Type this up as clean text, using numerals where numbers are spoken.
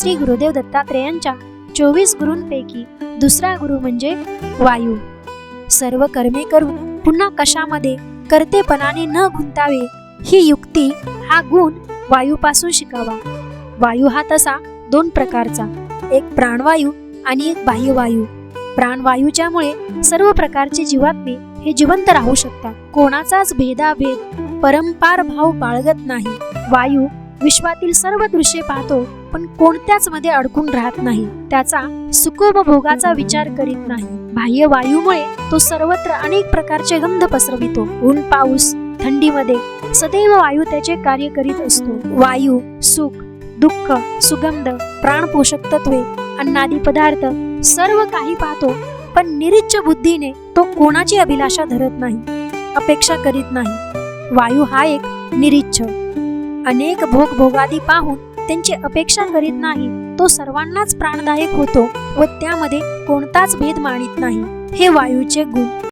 श्री गुरुदेव दत्तात्रेयांच्या 24 गुरूंपैकी दुसरा गुरु म्हणजे वायू. सर्व कर्मे करून पुन्हा कशामध्ये कर्तेपणाने न गुंतावे ही युक्ती हा गुण वायूपासून शिकावा. वायू हा तसा 2 प्रकारचा, एक प्राणवायू आणि एक बाह्यवायू. प्राणवायूच्यामुळे सर्व प्रकारचे जीवात्मे हे जिवंत राहू शकतात. कोणाचाच भेदाभेद परंपार भाव बाळगत नाही. वायू विश्वातील सर्व दृश्ये पाहतो, पण कोणत्याच मध्ये अडकून राहत नाही. त्याचा सुखोपभोगाचा विचार करीत नाही. बाह्य वायूमुळे तो सर्वत्र अनेक प्रकारचे गंध पसरवितो. ऊन, पाऊस, थंडीमध्ये सदैव वायू त्याचे कार्य करीत असतो. वायू सुख, दुःख, सुगंध, प्राणपोषक तत्वे, अन्नादी पदार्थ सर्व काही पाहतो, पण निरीच्छ बुद्धीने तो कोणाची अभिलाषा धरत नाही, अपेक्षा करीत नाही. वायू हा एक निरीच्छ. अनेक भोगादी पाहून त्यांची अपेक्षा करीत नाही. तो सर्वांनाच प्राणदायक होतो व त्यामध्ये कोणताच भेद मानित नाही. हे वायूचे गुण.